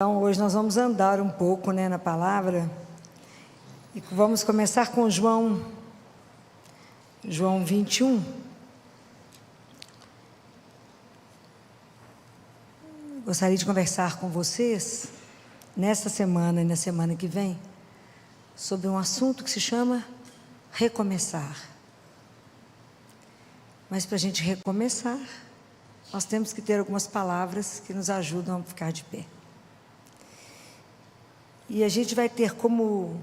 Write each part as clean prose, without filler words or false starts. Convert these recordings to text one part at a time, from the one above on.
Então, hoje nós vamos andar um pouco, na palavra, e vamos começar com João 21. Gostaria de conversar com vocês, nesta semana e na semana que vem, sobre um assunto que se chama recomeçar. Mas para a gente recomeçar, nós temos que ter algumas palavras que nos ajudam a ficar de pé. E a gente vai ter como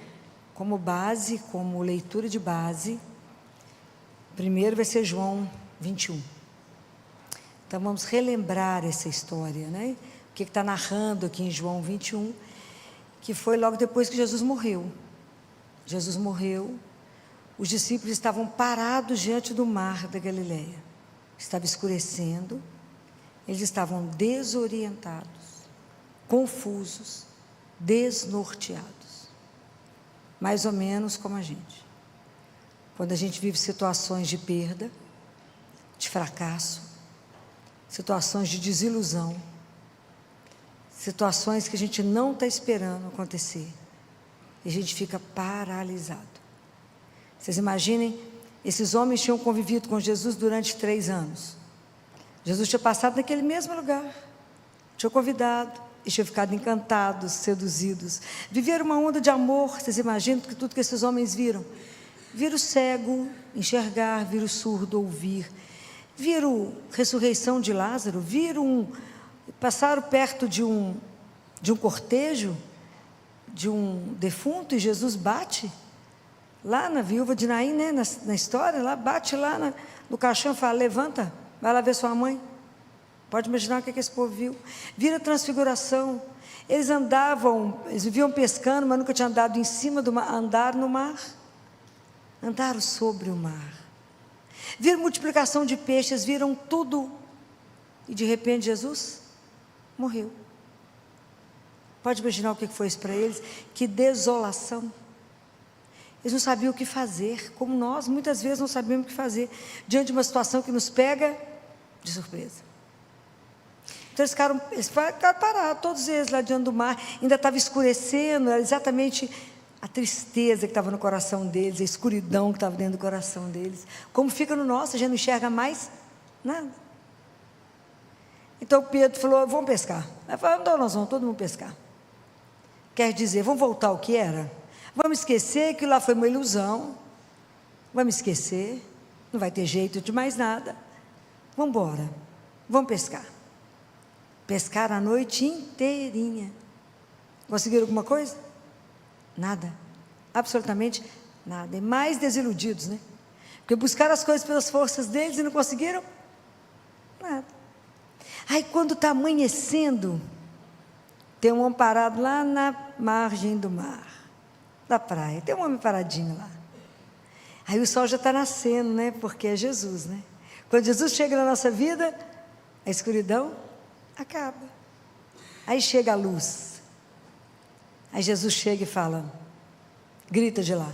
base, como leitura de base, primeiro vai ser João 21. Então vamos relembrar essa história, O que está narrando aqui em João 21, que foi logo depois que Jesus morreu. Jesus morreu, os discípulos estavam parados diante do mar da Galileia. Estava escurecendo, eles estavam desorientados, confusos, desnorteados, mais ou menos como a gente. Quando a gente vive situações de perda, de fracasso, situações de desilusão, situações que a gente não está esperando acontecer, e a gente fica paralisado. Vocês imaginem, esses homens tinham convivido com Jesus durante 3 anos. Jesus tinha passado naquele mesmo lugar, tinha convidado, e tinham ficado encantados, seduzidos. Viveram uma onda de amor. Vocês imaginam que tudo que esses homens viram? Viram o cego enxergar, viram o surdo ouvir, viram a ressurreição de Lázaro, passaram perto de um cortejo, de um defunto, e Jesus bate lá na viúva de Naim, na história, lá, bate lá no caixão e fala: levanta, vai lá ver sua mãe. Pode imaginar o que esse povo viu. Viram a transfiguração. Eles viviam pescando, mas nunca tinham andado em cima do mar. Andaram no mar, andaram sobre o mar. Viram multiplicação de peixes, viram tudo. E de repente Jesus morreu. Pode imaginar o que foi isso para eles? Que desolação. Eles não sabiam o que fazer, como nós muitas vezes não sabemos o que fazer diante de uma situação que nos pega de surpresa. Então eles ficaram parados, todos eles lá diante do mar. Ainda estava escurecendo, era exatamente a tristeza que estava no coração deles, a escuridão que estava dentro do coração deles. Como fica no nosso, a gente não enxerga mais nada. Então Pedro falou: vamos pescar. Aí falou: então nós vamos todo mundo pescar. Quer dizer, vamos voltar ao que era? Vamos esquecer que lá foi uma ilusão. Vamos esquecer, não vai ter jeito de mais nada. Vamos embora, vamos pescar. Pescaram a noite inteirinha. Conseguiram alguma coisa? Nada. Absolutamente nada. E mais desiludidos, Porque buscaram as coisas pelas forças deles e não conseguiram nada. Aí quando está amanhecendo, tem um homem parado lá na margem do mar, da praia. Tem um homem paradinho lá. Aí o sol já está nascendo, Porque é Jesus, Quando Jesus chega na nossa vida, a escuridão acaba. Aí chega a luz. Aí Jesus chega e fala, grita de lá: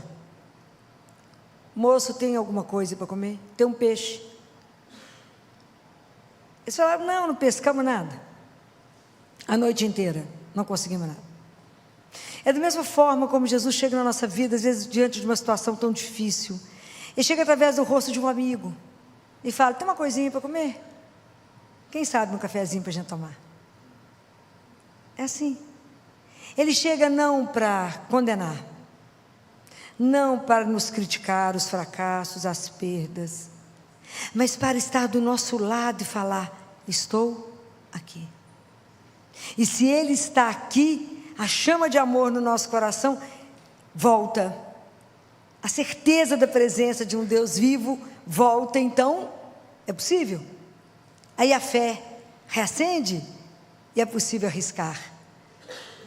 moço, tem alguma coisa para comer? Tem um peixe. Eles falaram: não pescamos nada. A noite inteira, não conseguimos nada. É da mesma forma como Jesus chega na nossa vida, às vezes diante de uma situação tão difícil. Ele chega através do rosto de um amigo e fala: tem uma coisinha para comer? Quem sabe um cafezinho para a gente tomar? É assim. Ele chega não para condenar, não para nos criticar os fracassos, as perdas, mas para estar do nosso lado e falar: estou aqui. E se Ele está aqui, a chama de amor no nosso coração volta. A certeza da presença de um Deus vivo volta. Então, é possível. Aí a fé reacende e é possível arriscar.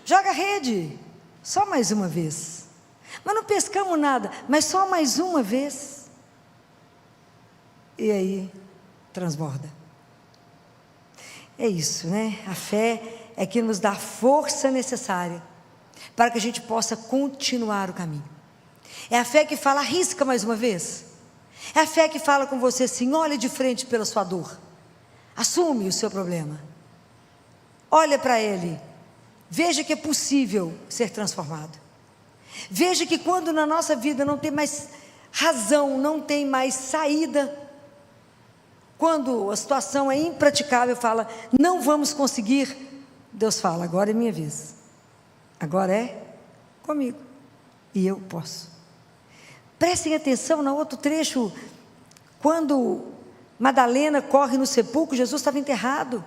Joga a rede, só mais uma vez. Mas não pescamos nada, mas só mais uma vez. E aí, transborda. É isso, A fé é que nos dá a força necessária para que a gente possa continuar o caminho. É a fé que fala: arrisca mais uma vez. É a fé que fala com você assim: olhe de frente pela sua dor. Assume o seu problema. Olha para ele Veja que é possível ser transformado. Veja que quando na nossa vida não tem mais razão, não tem mais saída, quando a situação é impraticável, fala, não vamos conseguir, Deus fala, agora é minha vez, agora é comigo, e eu posso. Prestem atenção no outro trecho, quando Madalena corre no sepulcro, Jesus estava enterrado,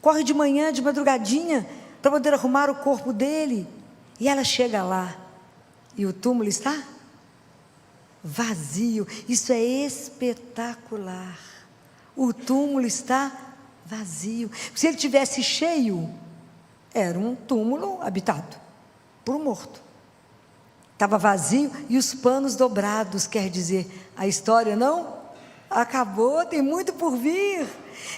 corre de manhã, de madrugadinha, para poder arrumar o corpo dele, e ela chega lá, e o túmulo está vazio. Isso é espetacular. O túmulo está vazio. Se ele tivesse cheio, era um túmulo habitado por um morto. Estava vazio e os panos dobrados, quer dizer, a história não acabou, tem muito por vir.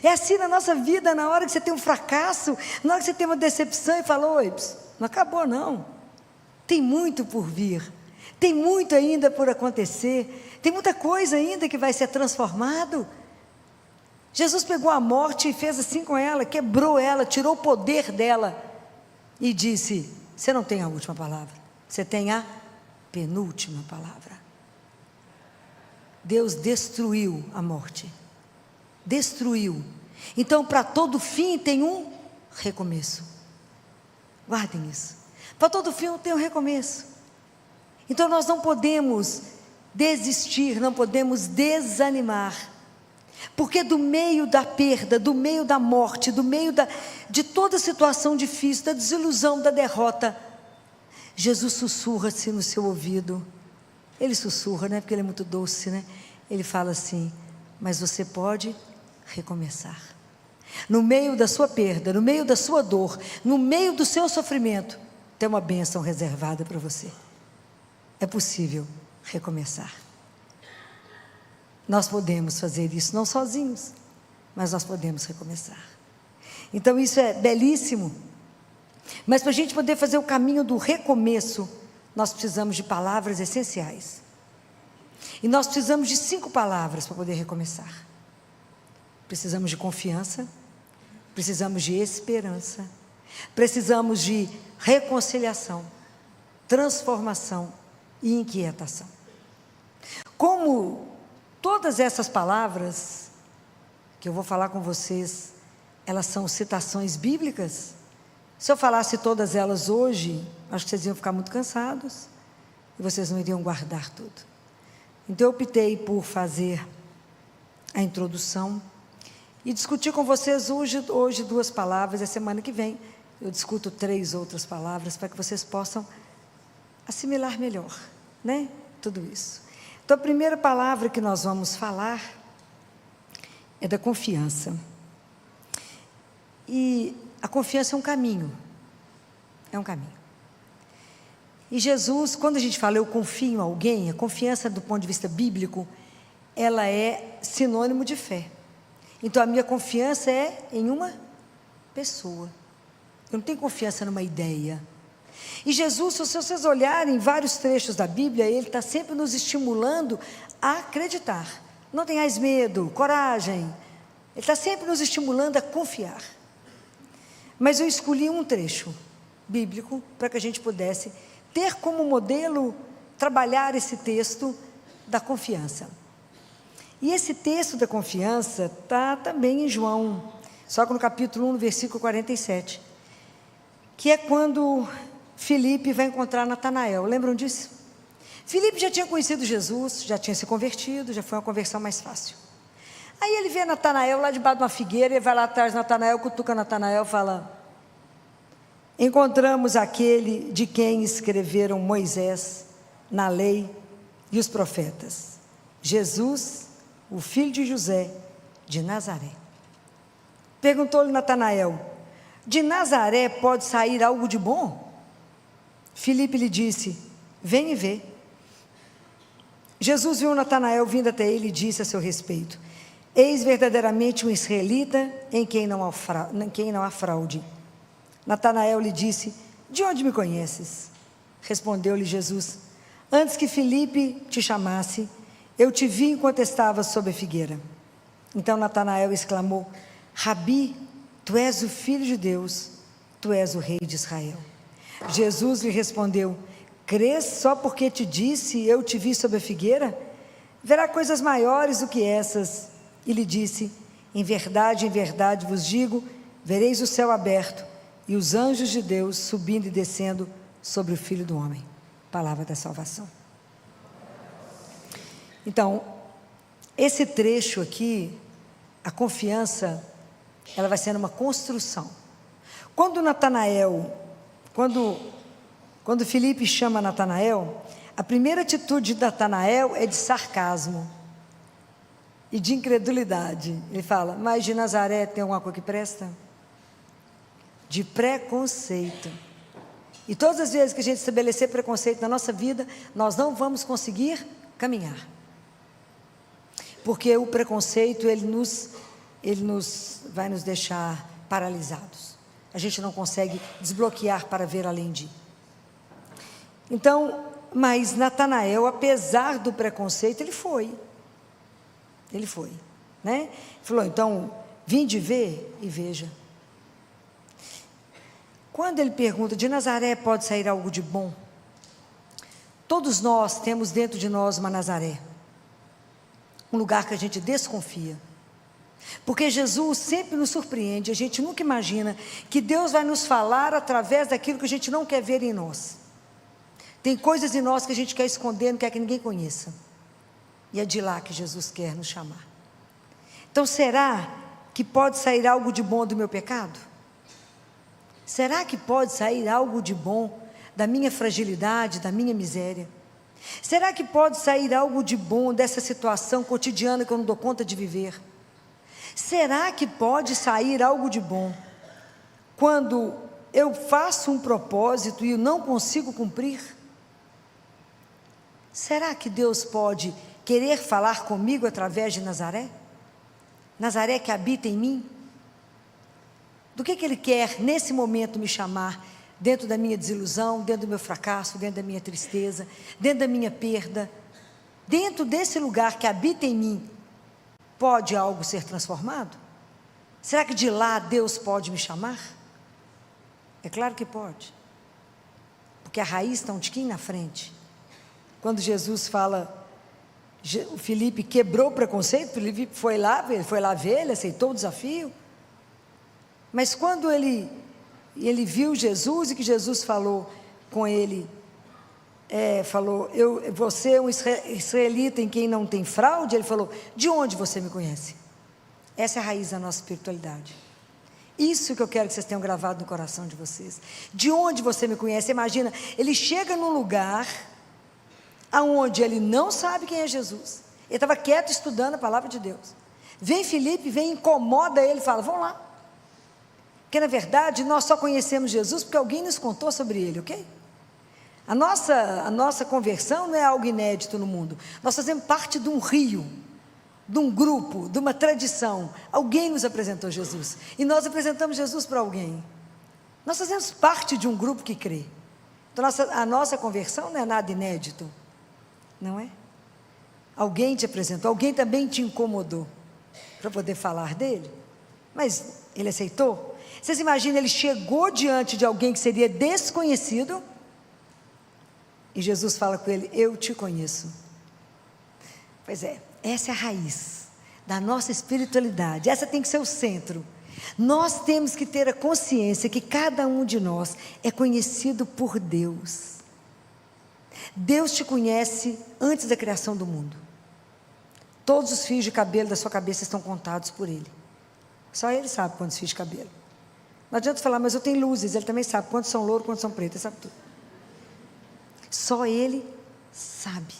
É assim na nossa vida, na hora que você tem um fracasso, na hora que você tem uma decepção e fala, oi, não acabou não, tem muito por vir, tem muito ainda por acontecer, tem muita coisa ainda que vai ser transformado. Jesus pegou a morte e fez assim com ela, quebrou ela, tirou o poder dela e disse, você não tem a última palavra, você tem a penúltima palavra. Deus destruiu a morte, destruiu. Então para todo fim tem um recomeço, guardem isso, para todo fim tem um recomeço. Então nós não podemos desistir, não podemos desanimar, porque do meio da perda, do meio da morte, do meio de toda situação difícil, da desilusão, da derrota, Jesus sussurra-se no seu ouvido. Ele sussurra, né? Porque ele é muito doce, né? Ele fala assim, mas você pode recomeçar. No meio da sua perda, no meio da sua dor, no meio do seu sofrimento, tem uma bênção reservada para você. É possível recomeçar. Nós podemos fazer isso, não sozinhos, mas nós podemos recomeçar. Então isso é belíssimo. Mas para a gente poder fazer o caminho do recomeço, nós precisamos de palavras essenciais. E nós precisamos de 5 palavras para poder recomeçar. Precisamos de confiança, precisamos de esperança, precisamos de reconciliação, transformação e inquietação. Como todas essas palavras que eu vou falar com vocês, elas são citações bíblicas, se eu falasse todas elas hoje, acho que vocês iam ficar muito cansados e vocês não iriam guardar tudo. Então eu optei por fazer a introdução e discutir com vocês hoje 2 palavras, e a semana que vem eu discuto 3 outras palavras para que vocês possam assimilar melhor, né? Tudo isso. Então a primeira palavra que nós vamos falar é da confiança. E a confiança é um caminho. É um caminho. E Jesus, quando a gente fala eu confio em alguém, a confiança do ponto de vista bíblico, ela é sinônimo de fé. Então a minha confiança é em uma pessoa. Eu não tenho confiança numa ideia. E Jesus, se vocês olharem vários trechos da Bíblia, Ele está sempre nos estimulando a acreditar. Não tenhais medo, coragem. Ele está sempre nos estimulando a confiar. Mas eu escolhi um trecho bíblico para que a gente pudesse ter como modelo trabalhar esse texto da confiança. E esse texto da confiança está também em João, só que no capítulo 1, no versículo 47, que é quando Filipe vai encontrar Natanael. Lembram disso? Filipe já tinha conhecido Jesus, já tinha se convertido, já foi uma conversão mais fácil. Aí ele vê Natanael lá debaixo de uma figueira, ele vai lá atrás de Natanael, cutuca Natanael e fala, encontramos aquele de quem escreveram Moisés na lei e os profetas, Jesus, o filho de José, de Nazaré. Perguntou-lhe Natanael, de Nazaré pode sair algo de bom? Filipe lhe disse, vem e vê. Jesus viu Natanael vindo até ele e disse a seu respeito, eis verdadeiramente um israelita em quem não há fraude. Natanael lhe disse, de onde me conheces? Respondeu-lhe Jesus, antes que Filipe te chamasse, eu te vi enquanto estavas sob a figueira. Então Natanael exclamou, Rabi, tu és o Filho de Deus, tu és o rei de Israel. Jesus lhe respondeu: crês só porque te disse, eu te vi sob a figueira? Verá coisas maiores do que essas. E lhe disse: em verdade vos digo, vereis o céu aberto e os anjos de Deus subindo e descendo sobre o Filho do Homem. Palavra da salvação. Então, esse trecho aqui, a confiança, ela vai sendo uma construção. Quando Filipe chama Natanael, a primeira atitude de Natanael é de sarcasmo e de incredulidade. Ele fala: mas de Nazaré tem alguma coisa que presta? De preconceito. E todas as vezes que a gente estabelecer preconceito na nossa vida, nós não vamos conseguir caminhar. Porque o preconceito, ele vai nos deixar paralisados. A gente não consegue desbloquear para ver além de. Então, mas Natanael, apesar do preconceito, ele foi, né? Ele falou: então, vinde ver e veja. Quando ele pergunta, de Nazaré pode sair algo de bom? Todos nós temos dentro de nós uma Nazaré, um lugar que a gente desconfia, porque Jesus sempre nos surpreende. A gente nunca imagina que Deus vai nos falar através daquilo que a gente não quer ver em nós. Tem coisas em nós que a gente quer esconder, não quer que ninguém conheça, e é de lá que Jesus quer nos chamar. Então, será que pode sair algo de bom do meu pecado? Será que pode sair algo de bom da minha fragilidade, da minha miséria? Será que pode sair algo de bom dessa situação cotidiana que eu não dou conta de viver? Será que pode sair algo de bom quando eu faço um propósito e eu não consigo cumprir? Será que Deus pode querer falar comigo através de Nazaré? Nazaré que habita em mim? Do que Ele quer nesse momento me chamar, dentro da minha desilusão, dentro do meu fracasso, dentro da minha tristeza, dentro da minha perda, dentro desse lugar que habita em mim, pode algo ser transformado? Será que de lá Deus pode me chamar? É claro que pode, porque a raiz está um tiquinho na frente. Quando Jesus fala, o Filipe quebrou o preconceito, Filipe foi lá ver, ele aceitou o desafio. Mas quando ele viu Jesus e que Jesus falou com ele, você é um israelita em quem não tem fraude, ele falou: de onde você me conhece? Essa é a raiz da nossa espiritualidade. Isso que eu quero que vocês tenham gravado no coração de vocês. De onde você me conhece? Imagina, ele chega num lugar aonde ele não sabe quem é Jesus. Ele estava quieto estudando a palavra de Deus. Vem Filipe, incomoda ele, fala: vamos lá. Porque na verdade nós só conhecemos Jesus porque alguém nos contou sobre ele, ok? A nossa conversão não é algo inédito no mundo. Nós fazemos parte de um rio, de um grupo, de uma tradição. Alguém nos apresentou Jesus e nós apresentamos Jesus para alguém. Nós fazemos parte de um grupo que crê. Então a nossa conversão não é nada inédito, não é? Alguém te apresentou, alguém também te incomodou para poder falar dele, mas ele aceitou. Vocês imaginam, ele chegou diante de alguém que seria desconhecido, e Jesus fala com ele: eu te conheço. Pois é, essa é a raiz da nossa espiritualidade, essa tem que ser o centro. Nós temos que ter a consciência que cada um de nós é conhecido por Deus. Deus te conhece antes da criação do mundo. Todos os fios de cabelo da sua cabeça estão contados por Ele. Só Ele sabe quantos fios de cabelo. Não adianta falar: mas eu tenho luzes. Ele também sabe quantos são louros, quantos são pretos, ele sabe tudo. Só Ele sabe.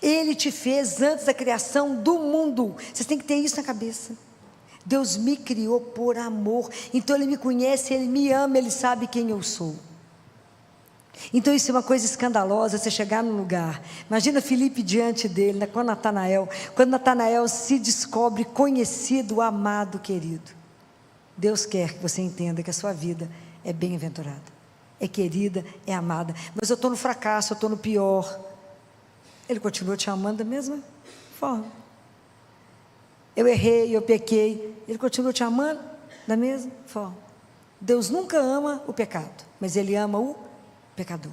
Ele te fez antes da criação do mundo. Vocês têm que ter isso na cabeça. Deus me criou por amor, então Ele me conhece, Ele me ama, Ele sabe quem eu sou. Então isso é uma coisa escandalosa, você chegar num lugar, imagina Filipe diante dele, com Natanael, quando Natanael se descobre conhecido, amado, querido. Deus quer que você entenda que a sua vida é bem-aventurada, é querida, é amada. Mas eu estou no fracasso, eu estou no pior. Ele continua te amando da mesma forma. Eu errei, eu pequei, Ele continua te amando da mesma forma. Deus nunca ama o pecado, mas Ele ama o pecador.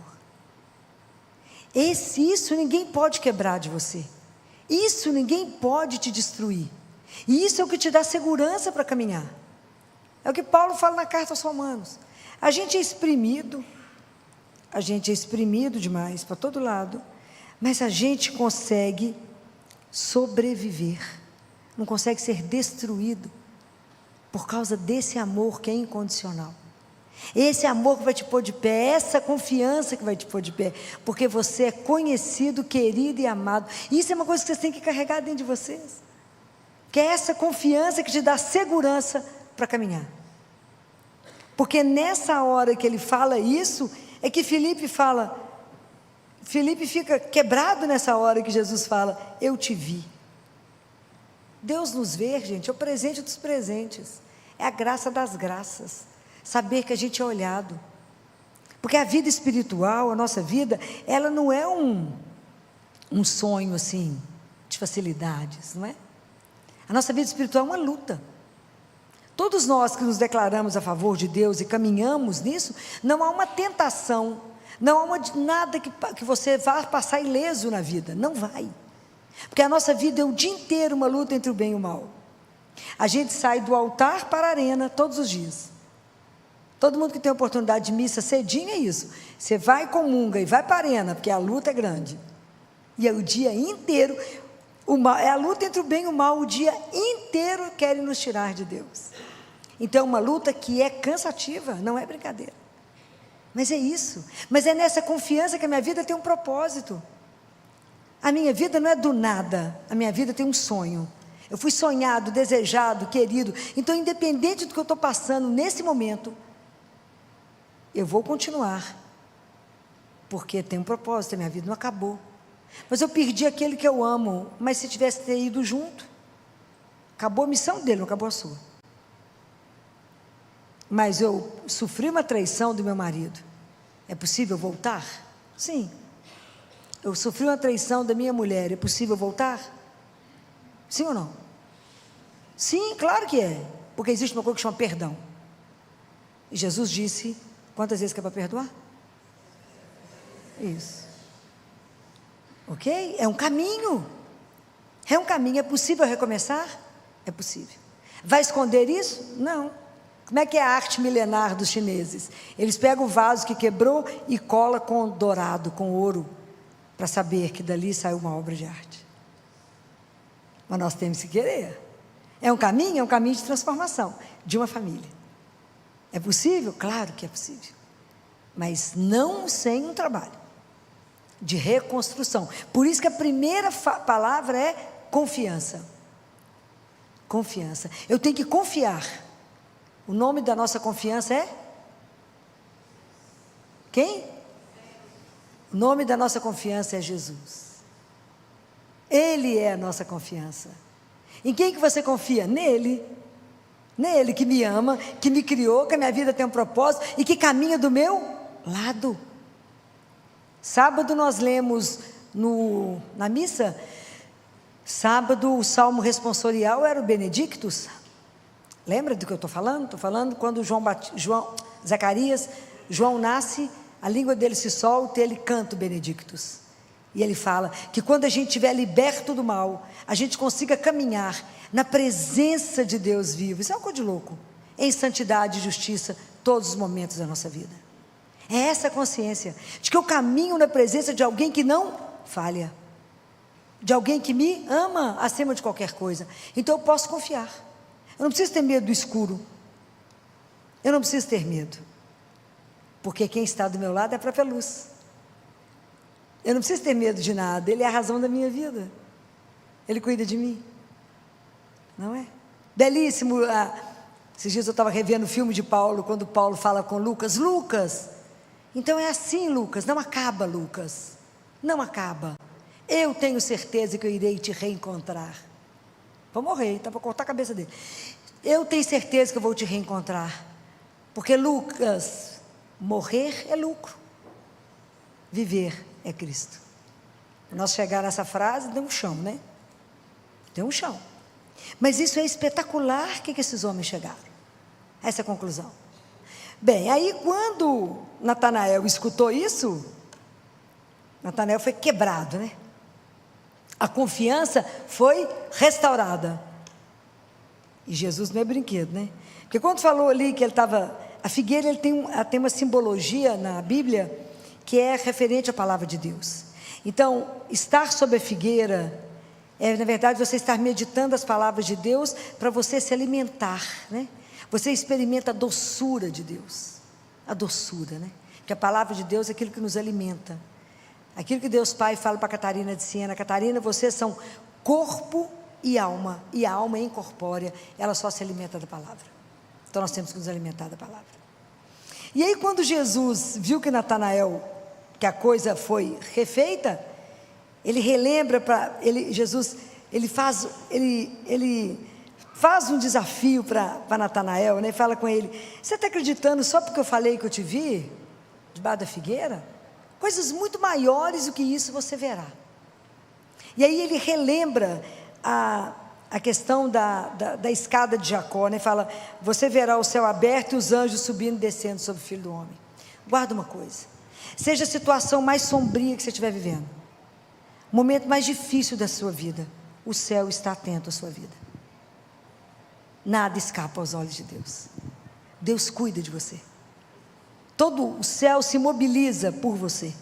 Isso ninguém pode quebrar de você. Isso ninguém pode te destruir. E isso é o que te dá segurança para caminhar. É o que Paulo fala na carta aos Romanos. A gente é exprimido demais para todo lado, mas a gente consegue sobreviver, não consegue ser destruído por causa desse amor que é incondicional. Esse amor que vai te pôr de pé, essa confiança que vai te pôr de pé, porque você é conhecido, querido e amado. Isso é uma coisa que vocês têm que carregar dentro de vocês, que é essa confiança que te dá segurança para caminhar. Porque nessa hora que ele fala isso, é que Filipe fica quebrado nessa hora que Jesus fala, eu te vi. Deus nos vê, gente, é o presente dos presentes, é a graça das graças, saber que a gente é olhado. Porque a vida espiritual, a nossa vida, ela não é um sonho assim, de facilidades, não é? A nossa vida espiritual é uma luta. Todos nós que nos declaramos a favor de Deus e caminhamos nisso, não há uma tentação, não há nada que você vá passar ileso na vida, não vai. Porque a nossa vida é o dia inteiro uma luta entre o bem e o mal. A gente sai do altar para a arena todos os dias. Todo mundo que tem oportunidade de missa cedinho é isso. Você vai, comunga e vai para a arena, porque a luta é grande. E é o dia inteiro, é a luta entre o bem e o mal, o dia inteiro querem nos tirar de Deus. Então é uma luta que é cansativa, não é brincadeira. Mas é isso. Mas é nessa confiança que a minha vida tem um propósito. A minha vida não é do nada, a minha vida tem um sonho. Eu fui sonhado, desejado, querido. Então, independente do que eu estou passando nesse momento, eu vou continuar, porque tem um propósito, a minha vida não acabou. Mas eu perdi aquele que eu amo, mas se tivesse ter ido junto, acabou a missão dele, não acabou a sua. Mas eu sofri uma traição do meu marido, é possível voltar? Sim. Eu sofri uma traição da minha mulher, é possível voltar? Sim ou não? Sim, claro que é, porque existe uma coisa que chama perdão. E Jesus disse, quantas vezes que é para perdoar? Isso. Ok? É um caminho. É possível recomeçar? É possível. Vai esconder isso? Não. Como é que é a arte milenar dos chineses? Eles pegam o vaso que quebrou e colam com dourado, com ouro, para saber que dali saiu uma obra de arte. Mas nós temos que querer. É um caminho de transformação de uma família. É possível? Claro que é possível. Mas não sem um trabalho de reconstrução. Por isso que a primeira palavra é confiança. Confiança. Eu tenho que confiar. O nome da nossa confiança é? Quem? O nome da nossa confiança é Jesus. Ele é a nossa confiança. Em quem que você confia? Nele. Nele que me ama, que me criou, que a minha vida tem um propósito e que caminha do meu lado. Sábado nós lemos na missa, sábado o salmo responsorial era o Benedictus. Lembra do que eu estou falando? Estou falando quando João nasce, a língua dele se solta e ele canta o Benedictus. E ele fala que quando a gente estiver liberto do mal, a gente consiga caminhar na presença de Deus vivo. Isso é uma coisa de louco. Em santidade e justiça, todos os momentos da nossa vida. É essa consciência de que eu caminho na presença de alguém que não falha. De alguém que me ama acima de qualquer coisa. Então eu posso confiar. Eu não preciso ter medo do escuro. Eu não preciso ter medo. Porque quem está do meu lado é a própria luz. Eu não preciso ter medo de nada. Ele é a razão da minha vida. Ele cuida de mim. Não é? Belíssimo. Esses dias eu estava revendo o filme de Paulo, quando Paulo fala com Lucas. Lucas, então é assim, Lucas. Não acaba, Lucas. Não acaba. Eu tenho certeza que eu irei te reencontrar. Vou morrer, está para cortar a cabeça dele. Eu tenho certeza que eu vou te reencontrar. Porque, Lucas, morrer é lucro. Viver é Cristo. Nós chegar nessa frase, deu um chão, né? Deu um chão. Mas isso é espetacular que esses homens chegaram. Essa é a conclusão. Bem, aí quando Natanael escutou isso, Natanael foi quebrado, né? A confiança foi restaurada. E Jesus não é brinquedo, né? Porque quando falou ali que ele estava... A figueira ela tem uma simbologia na Bíblia que é referente à palavra de Deus. Então, estar sob a figueira na verdade, você estar meditando as palavras de Deus para você se alimentar, né? Você experimenta a doçura de Deus. A doçura, né? Porque a palavra de Deus é aquilo que nos alimenta. Aquilo que Deus Pai fala para Catarina de Siena: Catarina, vocês são corpo e a alma é incorpórea, ela só se alimenta da palavra. Então nós temos que nos alimentar da palavra. E aí quando Jesus viu que Natanael, que a coisa foi refeita, ele relembra Jesus, ele faz um desafio para Natanael, né? Fala com ele: você está acreditando só porque eu falei que eu te vi debaixo da figueira? Coisas muito maiores do que isso você verá. E aí ele relembra a questão da escada de Jacó, né? Fala: você verá o céu aberto e os anjos subindo e descendo sobre o Filho do Homem. Guarda uma coisa: seja a situação mais sombria que você estiver vivendo, o momento mais difícil da sua vida, o céu está atento à sua vida. Nada escapa aos olhos de Deus. Deus cuida de você. Todo o céu se mobiliza por você.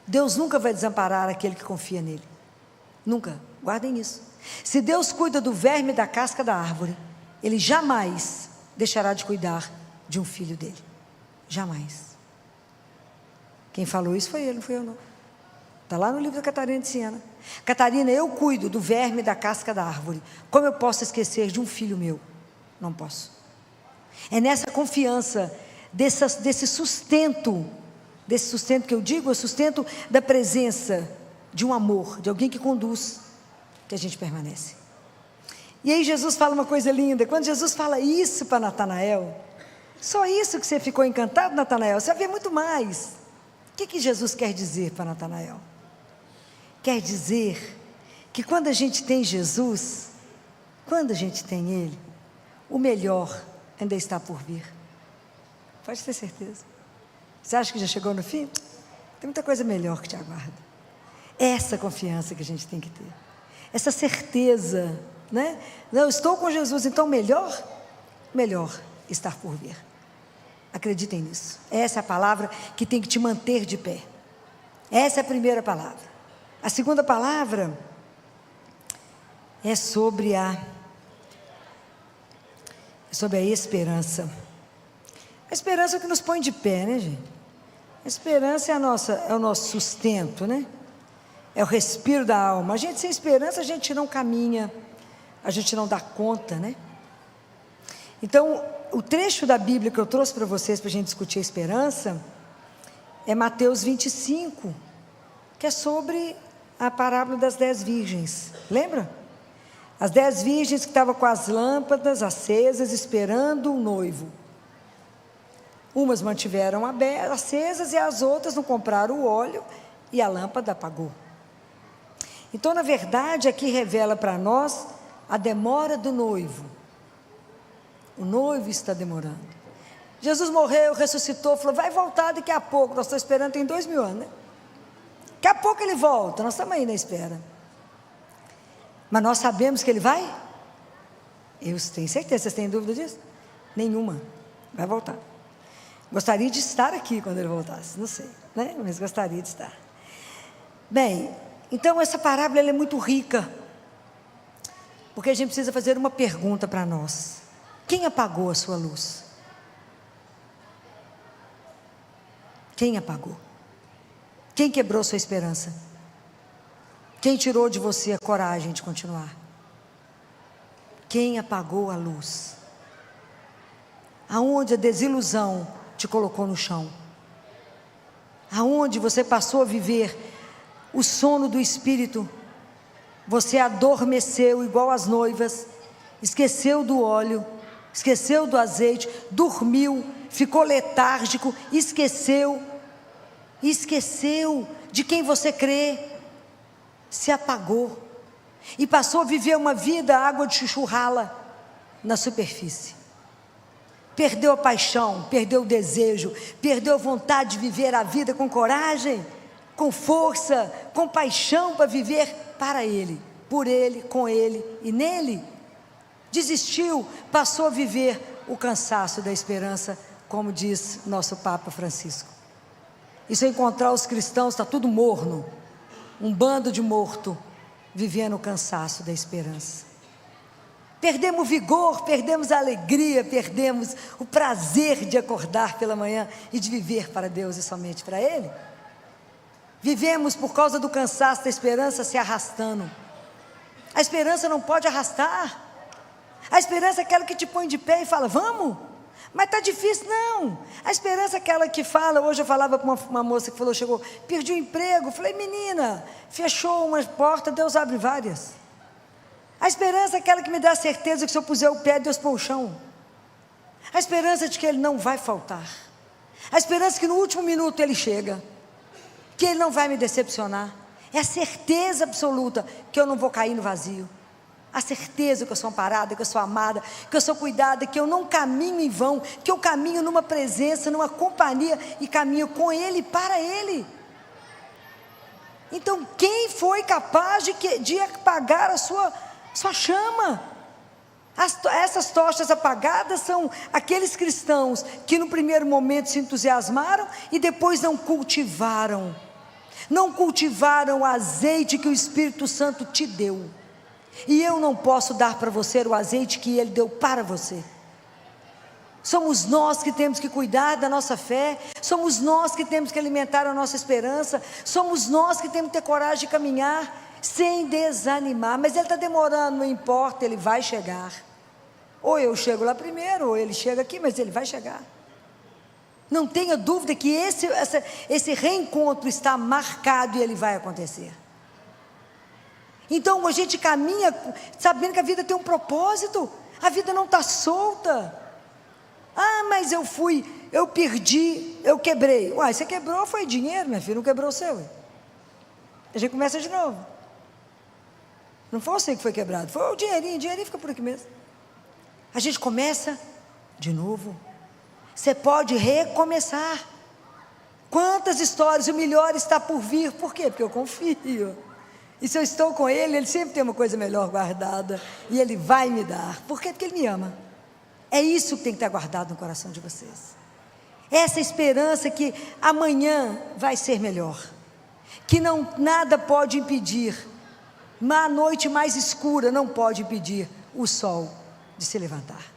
Deus nunca vai desamparar aquele que confia nele. Nunca. Guardem isso. Se Deus cuida do verme da casca da árvore, Ele jamais deixará de cuidar de um filho dele. Jamais. Quem falou isso foi ele, não fui eu não. Está lá no livro da Catarina de Siena. Catarina, eu cuido do verme da casca da árvore. Como eu posso esquecer de um filho meu? Não posso. É nessa confiança, desse sustento que eu digo, é o sustento da presença de um amor, de alguém que conduz, que a gente permanece. E aí Jesus fala uma coisa linda. Quando Jesus fala isso para Natanael, só isso que você ficou encantado, Natanael? Você vai ver muito mais. O que Jesus quer dizer para Natanael? Quer dizer que quando a gente tem Jesus, quando a gente tem Ele, o melhor ainda está por vir. Pode ter certeza. Você acha que já chegou no fim? Tem muita coisa melhor que te aguarda. Essa confiança que a gente tem que ter, essa certeza, né? Não, estou com Jesus, então melhor estar por vir. Acreditem nisso. Essa é a palavra que tem que te manter de pé. Essa é a primeira palavra. A segunda palavra é sobre a esperança. A esperança é o que nos põe de pé, né, gente? A esperança é o nosso sustento, né? É o respiro da alma. A gente sem esperança, a gente não caminha, a gente não dá conta, né? Então, o trecho da Bíblia que eu trouxe para vocês, para a gente discutir a esperança, é Mateus 25, que é sobre a parábola das 10 virgens. Lembra? As 10 virgens que estavam com as lâmpadas acesas, esperando o noivo. Umas mantiveram acesas e as outras não compraram o óleo e a lâmpada apagou. Então, na verdade, aqui revela para nós a demora do noivo. O noivo está demorando. Jesus morreu, ressuscitou, falou: vai voltar daqui a pouco. Nós estamos esperando, tem 2000 anos, né? Daqui a pouco ele volta, nós estamos aí na espera. Mas nós sabemos que ele vai? Eu tenho certeza. Vocês têm dúvida disso? Nenhuma. Vai voltar. Gostaria de estar aqui quando ele voltasse, não sei, né? Mas gostaria de estar. Bem, então essa parábola ela é muito rica, porque a gente precisa fazer uma pergunta para nós: quem apagou a sua luz? Quem apagou? Quem quebrou sua esperança? Quem tirou de você a coragem de continuar? Quem apagou a luz? Aonde a desilusão te colocou no chão? Aonde você passou a viver o sono do espírito? Você adormeceu igual as noivas, esqueceu do óleo, esqueceu do azeite, dormiu, ficou letárgico, esqueceu de quem você crê, se apagou e passou a viver uma vida água de chuchu rala na superfície. perdeu a paixão, perdeu o desejo, perdeu a vontade de viver a vida com coragem, com força, com paixão para viver para Ele, por Ele, com Ele e nele. Desistiu, passou a viver o cansaço da esperança, como diz nosso Papa Francisco. E se encontrar os cristãos, está tudo morno, um bando de morto, vivendo o cansaço da esperança. Perdemos o vigor, perdemos a alegria, perdemos o prazer de acordar pela manhã e de viver para Deus e somente para Ele. Vivemos por causa do cansaço da esperança se arrastando. A esperança não pode arrastar. A esperança é aquela que te põe de pé e fala, vamos, mas está difícil, não. A esperança é aquela que fala, hoje eu falava com uma moça que falou, chegou, perdi o emprego, falei, menina, fechou uma porta, Deus abre várias. A esperança é aquela que me dá a certeza que se eu puser o pé, Deus põe o chão. A esperança de que Ele não vai faltar. A esperança que no último minuto Ele chega, que Ele não vai me decepcionar. É a certeza absoluta que eu não vou cair no vazio. A certeza que eu sou amparada, que eu sou amada, que eu sou cuidada, que eu não caminho em vão, que eu caminho numa presença, numa companhia e caminho com Ele e para Ele. Então, quem foi capaz de apagar a sua chama? Essas tochas apagadas são aqueles cristãos que no primeiro momento se entusiasmaram e depois não cultivaram o azeite que o Espírito Santo te deu. E eu não posso dar para você o azeite que Ele deu para você. Somos nós que temos que cuidar da nossa fé, somos nós que temos que alimentar a nossa esperança, somos nós que temos que ter coragem de caminhar sem desanimar. Mas Ele está demorando, não importa, Ele vai chegar. Ou eu chego lá primeiro, ou Ele chega aqui, mas Ele vai chegar. Não tenha dúvida que esse reencontro está marcado e ele vai acontecer. Então a gente caminha sabendo que a vida tem um propósito, a vida não está solta. Ah, mas eu perdi, eu quebrei. Uai, você quebrou, foi dinheiro, minha filha, não quebrou o seu. A gente começa de novo. Não foi você que foi quebrado, foi o dinheirinho fica por aqui mesmo. A gente começa de novo. Você pode recomeçar. Quantas histórias, o melhor está por vir. Por quê? Porque eu confio. E se eu estou com Ele, Ele sempre tem uma coisa melhor guardada. E Ele vai me dar. Por quê? Porque Ele me ama. É isso que tem que estar guardado no coração de vocês. Essa esperança que amanhã vai ser melhor. Que nada pode impedir. A noite mais escura não pode impedir o sol de se levantar.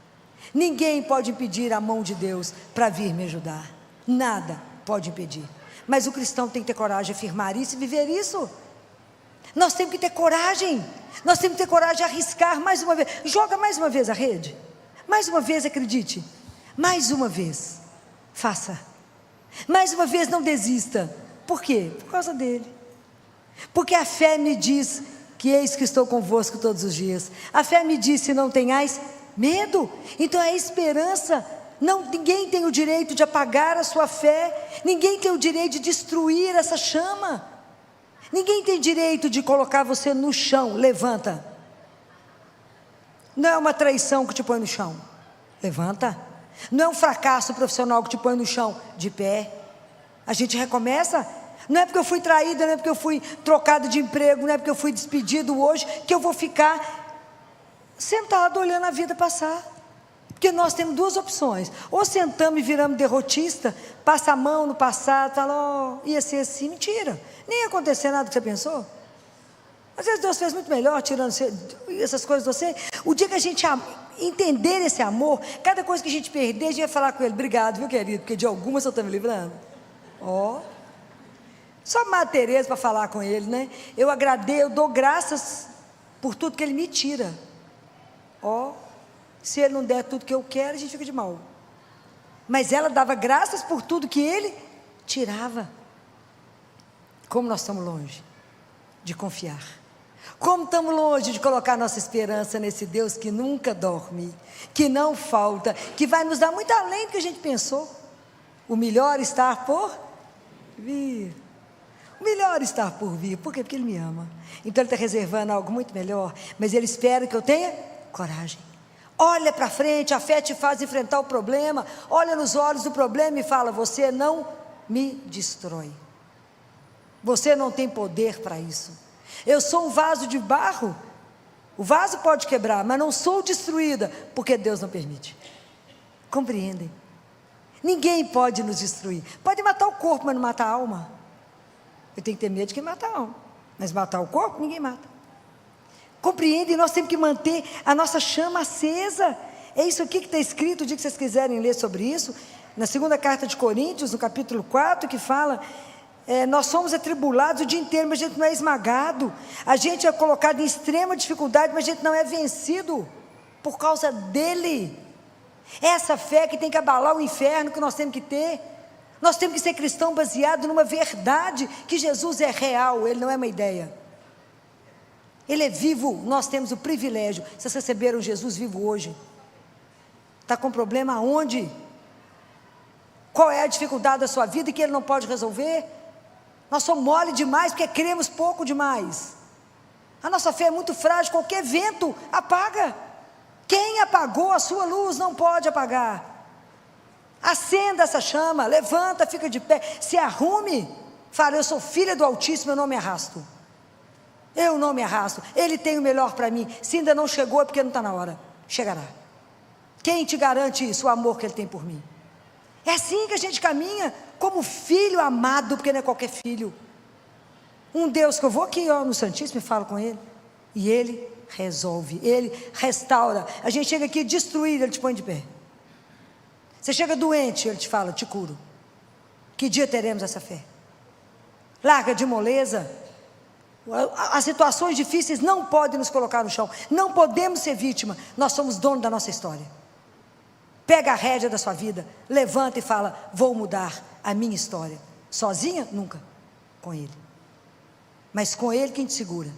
Ninguém pode impedir a mão de Deus para vir me ajudar. Nada pode impedir. Mas o cristão tem que ter coragem de afirmar isso e viver isso. Nós temos que ter coragem. Nós temos que ter coragem de arriscar mais uma vez. Joga mais uma vez a rede. Mais uma vez acredite. Mais uma vez. Faça. Mais uma vez não desista. Por quê? Por causa dele. Porque a fé me diz que eis que estou convosco todos os dias. A fé me diz, se não tenhais medo. Então a esperança, ninguém tem o direito de apagar a sua fé, ninguém tem o direito de destruir essa chama, ninguém tem direito de colocar você no chão. Levanta. Não é uma traição que te põe no chão, levanta. Não é um fracasso profissional que te põe no chão, de pé. A gente recomeça. Não é porque eu fui traída, não é porque eu fui trocada de emprego, não é porque eu fui despedido hoje, que eu vou ficar sentado olhando a vida passar. Porque nós temos duas opções: ou sentamos e viramos derrotista, passa a mão no passado, fala, ia ser assim. Mentira, nem ia acontecer nada que você pensou. Às vezes Deus fez muito melhor tirando essas coisas de você. O dia que a gente entender esse amor, cada coisa que a gente perder, a gente vai falar com Ele, obrigado, viu, querido, porque de algumas eu estou me livrando. Só Madre Teresa para falar com Ele, né? Eu agradeço, eu dou graças por tudo que Ele me tira. Se Ele não der tudo que eu quero, a gente fica de mal. Mas ela dava graças por tudo que Ele tirava. Como nós estamos longe de confiar. Como estamos longe de colocar nossa esperança nesse Deus que nunca dorme, que não falta, que vai nos dar muito além do que a gente pensou. O melhor está por vir. O melhor está por vir. Por quê? Porque Ele me ama. Então Ele está reservando algo muito melhor. Mas Ele espera que eu tenha coragem. Olha para frente, a fé te faz enfrentar o problema, olha nos olhos do problema e fala: você não me destrói, você não tem poder para isso. Eu sou um vaso de barro, o vaso pode quebrar, mas não sou destruída, porque Deus não permite. Compreendem? Ninguém pode nos destruir. Pode matar o corpo, mas não matar a alma. Eu tenho que ter medo de quem mata a alma, mas matar o corpo, ninguém mata. Compreendem? Nós temos que manter a nossa chama acesa. É isso aqui que está escrito, o dia que vocês quiserem ler sobre isso, na segunda carta de Coríntios, no capítulo 4, que fala, nós somos atribulados o dia inteiro, mas a gente não é esmagado, a gente é colocado em extrema dificuldade, mas a gente não é vencido, por causa dele. Essa fé que tem que abalar o inferno, que nós temos que ter. Nós temos que ser cristão baseado numa verdade, que Jesus é real, ele não é uma ideia. Ele é vivo, nós temos o privilégio. Vocês receberam Jesus vivo hoje? Está com problema aonde? Qual é a dificuldade da sua vida e que ele não pode resolver? Nós somos mole demais porque cremos pouco demais. A nossa fé é muito frágil, qualquer vento apaga. Quem apagou a sua luz não pode apagar. Acenda essa chama, levanta, fica de pé, se arrume, fala: eu sou filha do Altíssimo, eu não me arrasto. Eu não me arrasto, Ele tem o melhor para mim. Se ainda não chegou é porque não está na hora, chegará. Quem te garante isso? O amor que Ele tem por mim. É assim que a gente caminha, como filho amado, porque não é qualquer filho. Um Deus que eu vou aqui no Santíssimo e falo com Ele, e Ele resolve, Ele restaura. A gente chega aqui destruído, Ele te põe de pé. Você chega doente, Ele te fala: te curo. Que dia teremos essa fé? Larga de moleza. As situações difíceis não podem nos colocar no chão, não podemos ser vítima, nós somos donos da nossa história. Pega a rédea da sua vida, levanta e fala: vou mudar a minha história. Sozinha? Nunca. Com Ele. Mas com Ele quem te segura?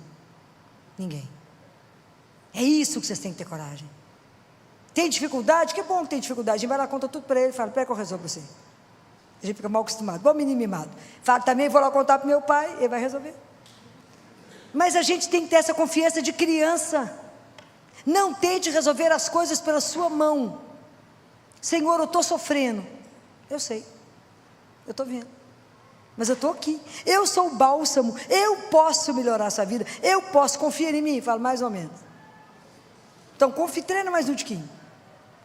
Ninguém. É isso que vocês têm que ter coragem. Tem dificuldade? Que bom que tem dificuldade. A gente vai lá, conta tudo para Ele e fala: pera que eu resolvo para você. A gente fica mal acostumado, bom menino mimado. Fala: também vou lá contar para o meu pai, ele vai resolver. Mas a gente tem que ter essa confiança de criança. Não tente resolver as coisas pela sua mão. Senhor, eu estou sofrendo. Eu sei, eu estou vendo, mas eu estou aqui. Eu sou o bálsamo, eu posso melhorar a sua vida, eu posso, confia em mim. Falo: mais ou menos. Então confia, treina mais um tiquinho.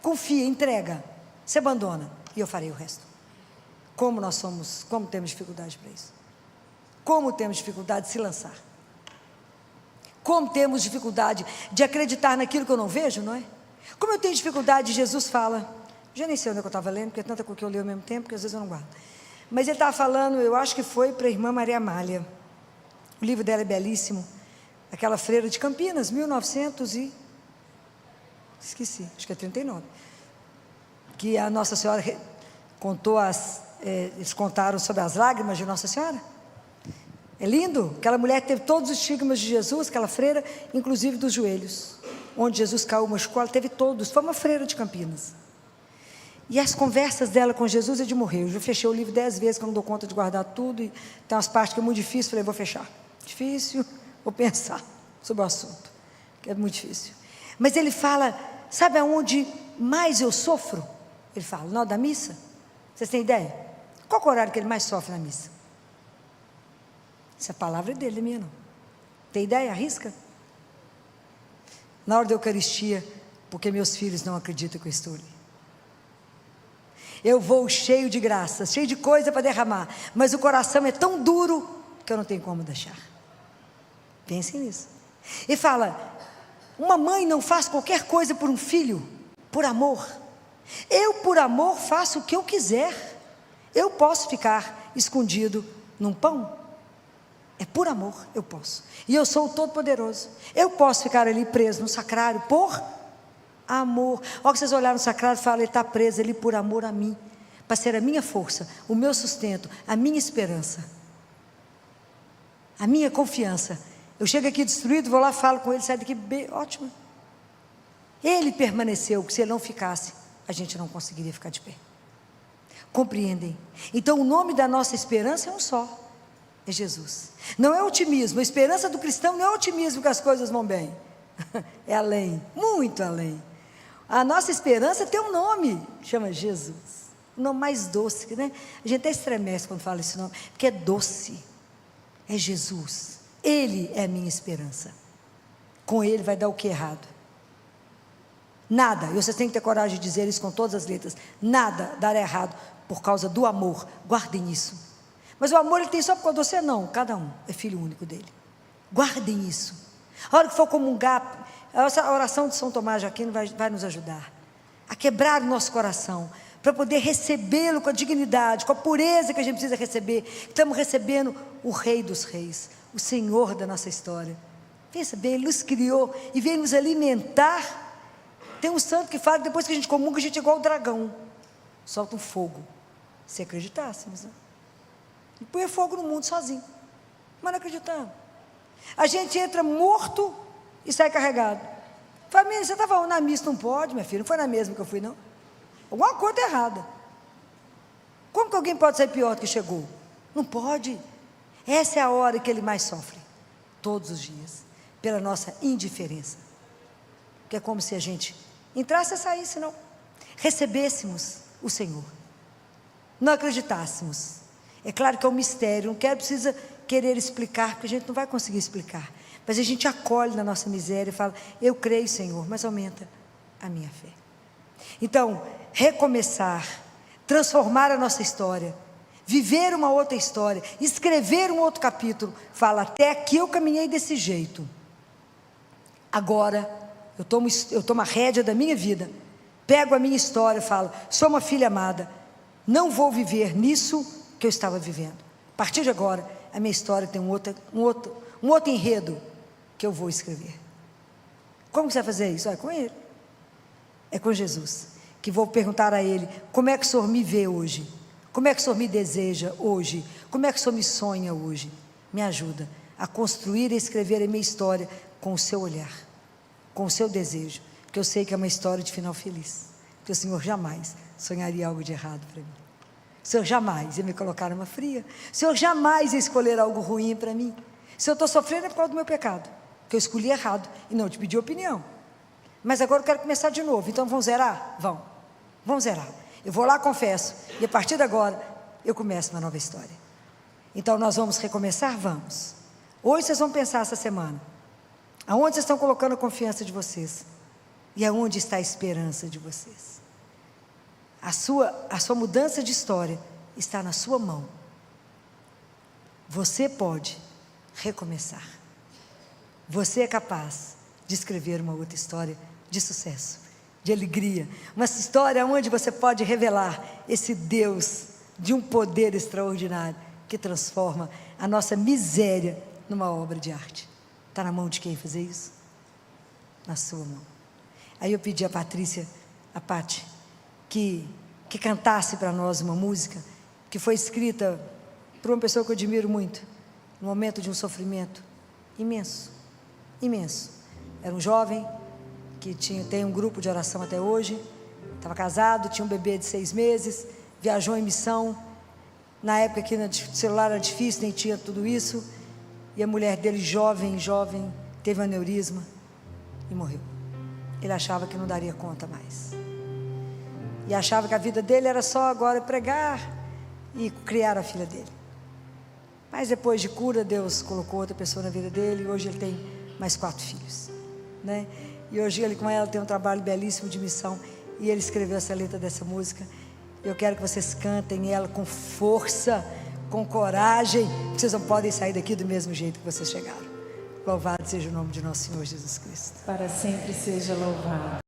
Confia, entrega, se abandona, e eu farei o resto. Como nós somos, como temos dificuldade para isso. Como temos dificuldade de se lançar. Como temos dificuldade de acreditar naquilo que eu não vejo, não é? Como eu tenho dificuldade, Jesus fala, já nem sei onde é que eu estava lendo, porque é tanta coisa que eu leio ao mesmo tempo, que às vezes eu não guardo. Mas ele estava falando, eu acho que foi para a irmã Maria Amália. O livro dela é belíssimo. Aquela freira de Campinas, 1900 e... esqueci, acho que é 39. Que a Nossa Senhora contou eles contaram sobre as lágrimas de Nossa Senhora. É lindo, aquela mulher teve todos os estigmas de Jesus, aquela freira, inclusive dos joelhos, onde Jesus caiu, machucou, ela teve todos, foi uma freira de Campinas. E as conversas dela com Jesus é de morrer. Eu já fechei o livro 10 vezes, que eu não dou conta de guardar tudo, e tem umas partes que é muito difícil, falei: vou fechar. Difícil, vou pensar sobre o assunto, que é muito difícil. Mas ele fala, sabe aonde mais eu sofro? Ele fala, na hora da missa. Vocês têm ideia? Qual é o horário que ele mais sofre na missa? Essa palavra é dele, não é minha não. Tem ideia? Arrisca? Na hora da Eucaristia, porque meus filhos não acreditam que eu estou ali. Eu vou cheio de graça, cheio de coisa para derramar, mas o coração é tão duro que eu não tenho como deixar. Pensem nisso. E fala, uma mãe não faz qualquer coisa por um filho, por amor. Eu, por amor, faço o que eu quiser. Eu posso ficar escondido num pão. É por amor, eu posso. E eu sou o Todo-Poderoso. Eu posso ficar ali preso no sacrário por amor. Olha que vocês olharam no sacrário e falam, ele está preso ali por amor a mim, para ser a minha força, o meu sustento, a minha esperança, a minha confiança. Eu chego aqui destruído, vou lá, falo com ele, sai daqui, ótimo. Ele permaneceu, que se ele não ficasse, a gente não conseguiria ficar de pé. Compreendem? Então o nome da nossa esperança é um só. É Jesus. Não é otimismo. A esperança do cristão não é otimismo que as coisas vão bem. É além, muito além. A nossa esperança tem um nome, chama Jesus. O nome mais doce, né? A gente até estremece quando fala esse nome, porque é doce. É Jesus. Ele é a minha esperança. Com Ele vai dar o que errado? Nada, e vocês têm que ter coragem de dizer isso com todas as letras. Nada dará errado por causa do amor. Guardem isso. Mas o amor ele tem só por causa de você? Não, cada um é filho único dele. Guardem isso. A hora que for comungar, a oração de São Tomás de Aquino vai nos ajudar a quebrar o nosso coração, para poder recebê-lo com a dignidade, com a pureza que a gente precisa receber. Estamos recebendo o Rei dos Reis, o Senhor da nossa história. Pensa bem, Ele nos criou e veio nos alimentar. Tem um santo que fala que depois que a gente comunga, a gente é igual o dragão, solta um fogo. Se acreditássemos, né? E põe fogo no mundo sozinho, mas não acreditamos. A gente entra morto e sai carregado. Família, você estava na missa? Não pode, minha filha, não foi na mesma que eu fui, não. Alguma coisa errada. Como que alguém pode sair pior do que chegou? Não pode. Essa é a hora que ele mais sofre, todos os dias, pela nossa indiferença. Que é como se a gente entrasse e saísse, não. Recebêssemos o Senhor, não acreditássemos. É claro que é um mistério, não precisa querer explicar, porque a gente não vai conseguir explicar. Mas a gente acolhe na nossa miséria e fala, eu creio, Senhor, mas aumenta a minha fé. Então, recomeçar, transformar a nossa história, viver uma outra história, escrever um outro capítulo, fala, até aqui eu caminhei desse jeito. Agora, eu tomo a rédea da minha vida, pego a minha história e falo, sou uma filha amada, não vou viver nisso que eu estava vivendo. A partir de agora, a minha história tem um outro enredo que eu vou escrever. Como você vai fazer isso? É com Ele. É com Jesus. Que vou perguntar a Ele, como é que o Senhor me vê hoje? Como é que o Senhor me deseja hoje? Como é que o Senhor me sonha hoje? Me ajuda a construir e escrever a minha história com o seu olhar, com o seu desejo, porque eu sei que é uma história de final feliz, porque o Senhor jamais sonharia algo de errado para mim. O Senhor jamais ia me colocar numa fria. O Senhor jamais ia escolher algo ruim para mim. Se eu estou sofrendo é por causa do meu pecado, que eu escolhi errado e não te pedi opinião. Mas agora eu quero começar de novo, então vamos zerar? Vamos zerar. Eu vou lá, confesso, e a partir de agora eu começo uma nova história. Então nós vamos recomeçar? Vamos. Hoje vocês vão pensar essa semana, aonde vocês estão colocando a confiança de vocês, e aonde está a esperança de vocês. A sua mudança de história está na sua mão. Você pode recomeçar. Você é capaz de escrever uma outra história de sucesso, de alegria, uma história onde você pode revelar esse Deus de um poder extraordinário que transforma a nossa miséria numa obra de arte. Está na mão de quem fazer isso? Na sua mão. Aí eu pedi a Patrícia, a Pati, que cantasse para nós uma música que foi escrita por uma pessoa que eu admiro muito, no momento de um sofrimento imenso, imenso. Era um jovem que tem um grupo de oração até hoje, estava casado, tinha um bebê de 6 meses, viajou em missão, na época que o celular era difícil, nem tinha tudo isso, e a mulher dele, jovem, teve um aneurisma e morreu. Ele achava que não daria conta mais, e achava que a vida dele era só agora pregar e criar a filha dele. Mas depois de cura, Deus colocou outra pessoa na vida dele, e hoje ele tem mais 4 filhos, né? E hoje ele com ela tem um trabalho belíssimo de missão, e ele escreveu essa letra dessa música. Eu quero que vocês cantem ela com força, com coragem, porque vocês não podem sair daqui do mesmo jeito que vocês chegaram. Louvado seja o nome de nosso Senhor Jesus Cristo. Para sempre seja louvado.